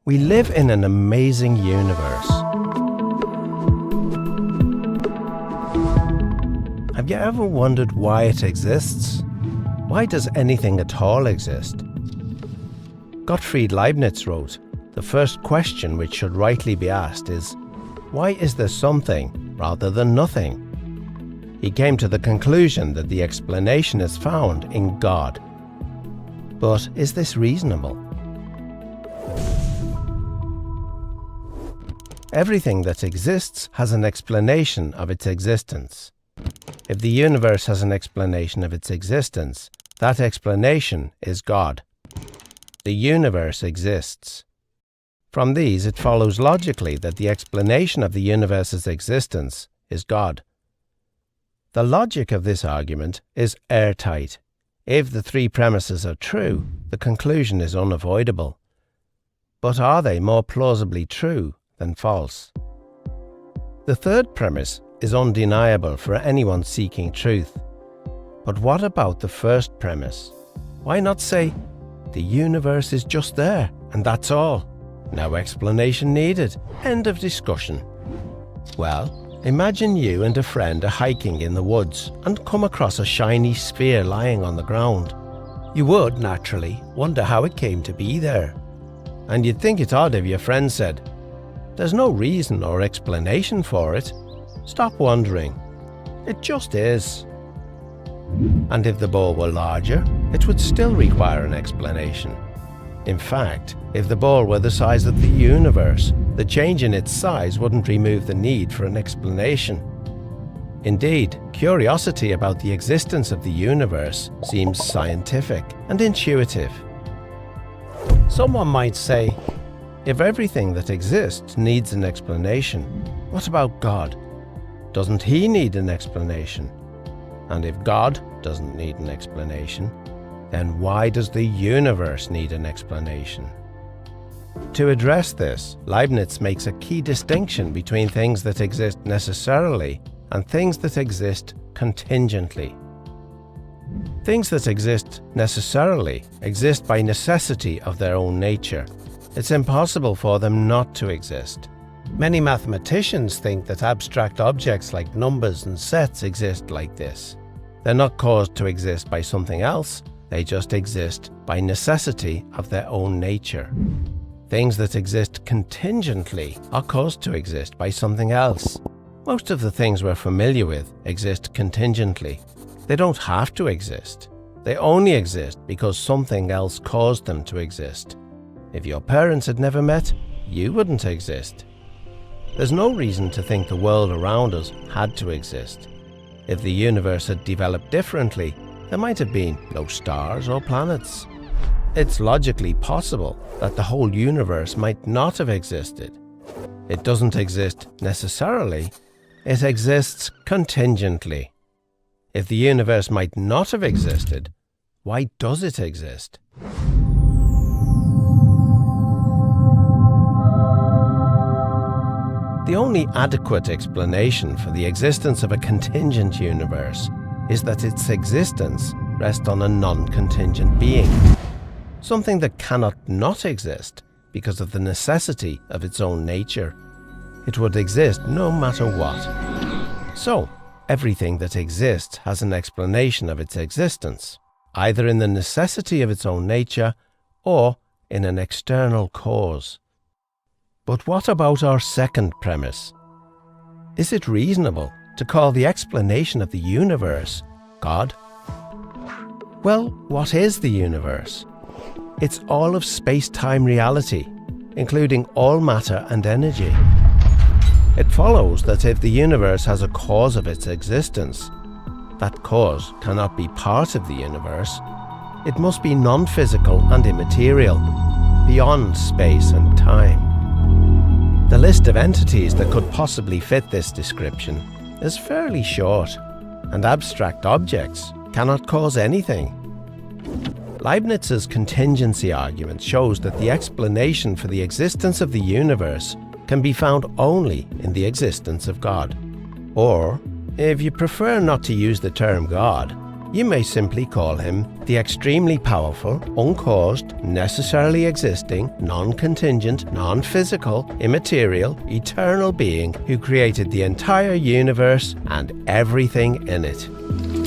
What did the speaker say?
We live in an amazing universe. Have you ever wondered why it exists? Why does anything at all exist? Gottfried Leibniz wrote, "The first question which should rightly be asked is, why is there something rather than nothing?" He came to the conclusion that the explanation is found in God. But is this reasonable? Everything that exists has an explanation of its existence. If the universe has an explanation of its existence, that explanation is God. The universe exists. From these, it follows logically that the explanation of the universe's existence is God. The logic of this argument is airtight. If the three premises are true, the conclusion is unavoidable. But are they more plausibly true than false? The third premise is undeniable for anyone seeking truth. But what about the first premise? Why not say, the universe is just there, and that's all? No explanation needed. End of discussion. Well, imagine you and a friend are hiking in the woods and come across a shiny sphere lying on the ground. You would, naturally, wonder how it came to be there. And you'd think it odd if your friend said, "There's no reason or explanation for it. Stop wondering. It just is." And if the ball were larger, it would still require an explanation. In fact, if the ball were the size of the universe, the change in its size wouldn't remove the need for an explanation. Indeed, curiosity about the existence of the universe seems scientific and intuitive. Someone might say, if everything that exists needs an explanation, what about God? Doesn't he need an explanation? And if God doesn't need an explanation, then why does the universe need an explanation? To address this, Leibniz makes a key distinction between things that exist necessarily and things that exist contingently. Things that exist necessarily exist by necessity of their own nature. It's impossible for them not to exist. Many mathematicians think that abstract objects like numbers and sets exist like this. They're not caused to exist by something else, they just exist by necessity of their own nature. Things that exist contingently are caused to exist by something else. Most of the things we're familiar with exist contingently. They don't have to exist. They only exist because something else caused them to exist. If your parents had never met, you wouldn't exist. There's no reason to think the world around us had to exist. If the universe had developed differently, there might have been no stars or planets. It's logically possible that the whole universe might not have existed. It doesn't exist necessarily, it exists contingently. If the universe might not have existed, why does it exist? The only adequate explanation for the existence of a contingent universe is that its existence rests on a non-contingent being, something that cannot not exist because of the necessity of its own nature. It would exist no matter what. So, everything that exists has an explanation of its existence, either in the necessity of its own nature or in an external cause. But what about our second premise? Is it reasonable to call the explanation of the universe God? Well, what is the universe? It's all of space-time reality, including all matter and energy. It follows that if the universe has a cause of its existence, that cause cannot be part of the universe. It must be non-physical and immaterial, beyond space and time. The list of entities that could possibly fit this description is fairly short, and abstract objects cannot cause anything. Leibniz's contingency argument shows that the explanation for the existence of the universe can be found only in the existence of God. Or, if you prefer not to use the term God, You may simply call him the extremely powerful, uncaused, necessarily existing, non-contingent, non-physical, immaterial, eternal being who created the entire universe and everything in it.